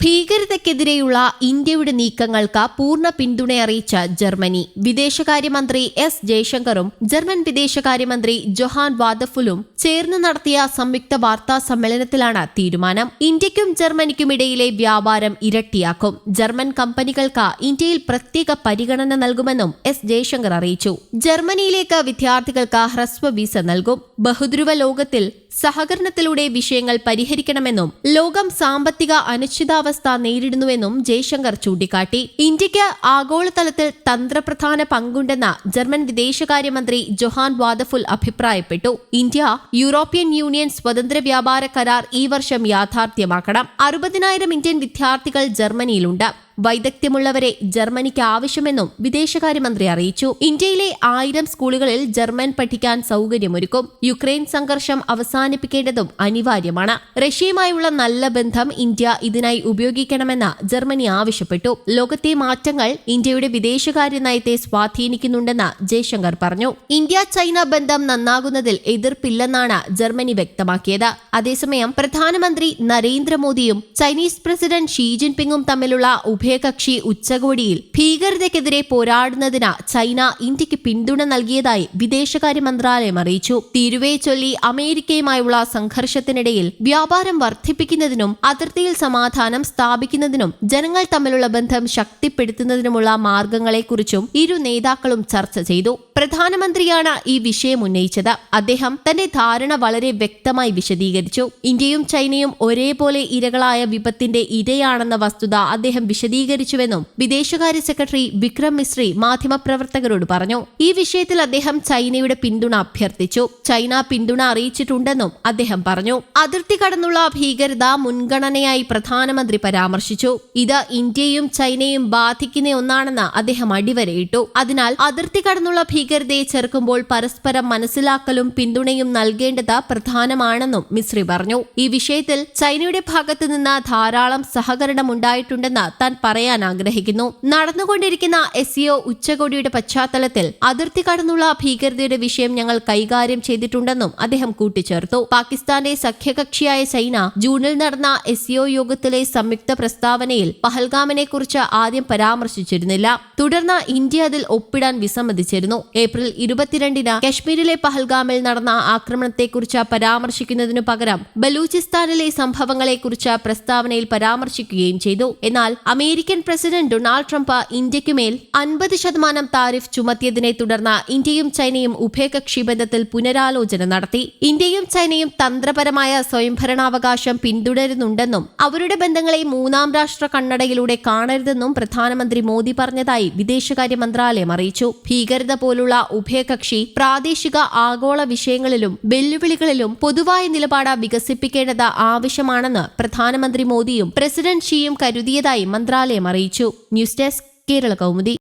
ഭീകരതയ്ക്കെതിരെയുള്ള ഇന്ത്യയുടെ നീക്കങ്ങൾക്ക് പൂർണ്ണ പിന്തുണയറിയിച്ച ജർമ്മനി. വിദേശകാര്യമന്ത്രി എസ് ജയശങ്കറും ജർമ്മൻ വിദേശകാര്യമന്ത്രി ജൊഹാൻ വാദഫുലും ചേർന്ന് നടത്തിയ സംയുക്ത വാർത്താ സമ്മേളനത്തിലാണ് തീരുമാനം. ഇന്ത്യക്കും ജർമ്മനിക്കുമിടയിലെ വ്യാപാരം ഇരട്ടിയാക്കും. ജർമ്മൻ കമ്പനികൾക്ക് ഇന്ത്യയിൽ പ്രത്യേക പരിഗണന നൽകുമെന്നും എസ് ജയശങ്കർ അറിയിച്ചു. ജർമ്മനിയിലേക്ക് വിദ്യാർത്ഥികൾക്ക് ഹ്രസ്വ വിസ നൽകും. ബഹുധ്രുവ ലോകത്തിൽ സഹകരണത്തിലൂടെ വിഷയങ്ങൾ പരിഹരിക്കണമെന്നും ലോകം സാമ്പത്തിക അനിശ്ചിതാവസ്ഥ നേരിടുന്നുവെന്നും ജയശങ്കർ ചൂണ്ടിക്കാട്ടി. ഇന്ത്യക്ക് ആഗോളതലത്തിൽ തന്ത്രപ്രധാന പങ്കുണ്ടെന്ന് ജർമ്മൻ വിദേശകാര്യമന്ത്രി ജൊഹാൻ വാദഫുൽ അഭിപ്രായപ്പെട്ടു. ഇന്ത്യ യൂറോപ്യൻ യൂണിയൻ സ്വതന്ത്ര വ്യാപാര കരാർ ഈ വർഷം യാഥാർത്ഥ്യമാക്കണം. 60,000 ഇന്ത്യൻ വിദ്യാർത്ഥികൾ ജർമ്മനിയിലുണ്ട്. വൈദഗ്ധ്യമുള്ളവരെ ജർമ്മനിക്ക് ആവശ്യമെന്നും വിദേശകാര്യമന്ത്രി അറിയിച്ചു. ഇന്ത്യയിലെ 1000 സ്കൂളുകളിൽ ജർമ്മൻ പഠിക്കാൻ സൗകര്യമൊരുക്കും. യുക്രൈൻ സംഘർഷം അവസാനിപ്പിക്കേണ്ടതും അനിവാര്യമാണ്. റഷ്യയുമായുള്ള നല്ല ബന്ധം ഇന്ത്യ ഇതിനായി ഉപയോഗിക്കണമെന്ന് ജർമ്മനി ആവശ്യപ്പെട്ടു. ലോകത്തെ മാറ്റങ്ങൾ ഇന്ത്യയുടെ വിദേശകാര്യ നയത്തെ സ്വാധീനിക്കുന്നുണ്ടെന്ന് ജയശങ്കർ പറഞ്ഞു. ഇന്ത്യ ചൈന ബന്ധം നന്നാകുന്നതിൽ എതിർപ്പില്ലെന്നാണ് ജർമ്മനി വ്യക്തമാക്കിയത്. അതേസമയം പ്രധാനമന്ത്രി നരേന്ദ്രമോദിയും ചൈനീസ് പ്രസിഡന്റ് ഷീ ജിൻപിങ്ങും തമ്മിലുള്ള ഉഭയകക്ഷി ഉച്ചകോടിയിൽ ഭീകരതയ്ക്കെതിരെ പോരാടുന്നതിന് ചൈന ഇന്ത്യക്ക് പിന്തുണ നൽകിയതായി വിദേശകാര്യ മന്ത്രാലയം അറിയിച്ചു. തീരുവയെ ചൊല്ലി അമേരിക്കയുമായുള്ള സംഘർഷത്തിനിടയിൽ വ്യാപാരം വർദ്ധിപ്പിക്കുന്നതിനും അതിർത്തിയിൽ സമാധാനം സ്ഥാപിക്കുന്നതിനും ജനങ്ങൾ തമ്മിലുള്ള ബന്ധം ശക്തിപ്പെടുത്തുന്നതിനുമുള്ള മാർഗങ്ങളെക്കുറിച്ചും ഇരു നേതാക്കളും ചർച്ച ചെയ്തു. പ്രധാനമന്ത്രിയാണ് ഈ വിഷയം ഉന്നയിച്ചത്. അദ്ദേഹം തന്റെ ധാരണ വളരെ വ്യക്തമായി വിശദീകരിച്ചു. ഇന്ത്യയും ചൈനയും ഒരേപോലെ ഇരകളായ വിപത്തിന്റെ ഇരയാണെന്ന വസ്തുത അദ്ദേഹം വിശദീകരിച്ചുവെന്നും വിദേശകാര്യ സെക്രട്ടറി വിക്രം മിശ്രി മാധ്യമപ്രവർത്തകരോട് പറഞ്ഞു. ഈ വിഷയത്തിൽ അദ്ദേഹം ചൈനയുടെ പിന്തുണ അഭ്യർത്ഥിച്ചു. ചൈന പിന്തുണ അറിയിച്ചിട്ടുണ്ടെന്നും അദ്ദേഹം പറഞ്ഞു. അതിർത്തി കടന്നുള്ള ഭീകരത മുൻഗണനയായി പ്രധാനമന്ത്രി പരാമർശിച്ചു. ഇത് ഇന്ത്യയും ചൈനയും ബാധിക്കുന്ന ഒന്നാണെന്ന് അദ്ദേഹം അടിവരയിട്ടു. അതിനാൽ അതിർത്തി കടന്നുള്ള ഭീകരതയെ ചെറുക്കുമ്പോൾ പരസ്പരം മനസ്സിലാക്കലും പിന്തുണയും നൽകേണ്ടത് പ്രധാനമാണെന്നും മിശ്രി പറഞ്ഞു. ഈ വിഷയത്തിൽ ചൈനയുടെ ഭാഗത്തുനിന്ന് ധാരാളം സഹകരണം ഉണ്ടായിട്ടുണ്ടെന്ന് താൻ പറയാൻ ആഗ്രഹിക്കുന്നു. നടന്നുകൊണ്ടിരിക്കുന്ന SCO ഉച്ചകോടിയുടെ പശ്ചാത്തലത്തിൽ അതിർത്തി കടന്നുള്ള ഭീകരതയുടെ വിഷയം ഞങ്ങൾ കൈകാര്യം ചെയ്തിട്ടുണ്ടെന്നും അദ്ദേഹം കൂട്ടിച്ചേർത്തു. പാകിസ്ഥാന്റെ സഖ്യകക്ഷിയായ ചൈന ജൂണിൽ നടന്ന SCO യോഗത്തിലെ സംയുക്ത പ്രസ്താവനയിൽ പഹൽഗാമിനെ കുറിച്ച് ആദ്യം പരാമർശിച്ചിരുന്നില്ല. തുടർന്ന് ഇന്ത്യ അതിൽ ഒപ്പിടാൻ വിസമ്മതിച്ചിരുന്നു. ഏപ്രിൽ 22-ന് കശ്മീരിലെ പഹൽഗാമിൽ നടന്ന ആക്രമണത്തെക്കുറിച്ച് പരാമർശിക്കുന്നതിനു പകരം ബലൂചിസ്ഥാനിലെ സംഭവങ്ങളെക്കുറിച്ച് പ്രസ്താവനയിൽ പരാമർശിക്കുകയും ചെയ്തു. എന്നാൽ അമേരിക്കൻ പ്രസിഡന്റ് ഡൊണാൾഡ് ട്രംപ് ഇന്ത്യക്കുമേൽ 50% താരിഫ് ചുമത്തിയതിനെ തുടർന്ന് ഇന്ത്യയും ചൈനയും ഉഭയകക്ഷി ബന്ധത്തിൽ പുനരാലോചന നടത്തി. ഇന്ത്യയും ചൈനയും തന്ത്രപരമായ സ്വയംഭരണാവകാശം പിന്തുടരുന്നുണ്ടെന്നും അവരുടെ ബന്ധങ്ങളെ മൂന്നാം രാഷ്ട്ര കണ്ണടയിലൂടെ കാണരുതെന്നും പ്രധാനമന്ത്രി മോദി പറഞ്ഞതായി വിദേശകാര്യ മന്ത്രാലയം അറിയിച്ചു. ഭീകരത പോലുള്ള ഉഭയകക്ഷി പ്രാദേശിക ആഗോള വിഷയങ്ങളിലും വെല്ലുവിളികളിലും പൊതുവായ നിലപാട് വികസിപ്പിക്കേണ്ടത് ആവശ്യമാണെന്ന് പ്രധാനമന്ത്രി മോദിയും പ്രസിഡന്റ് ഷിയും കരുതിയതായി മന്ത്രാലയം അറിയിച്ചു. News desk Kerala Kaumudi.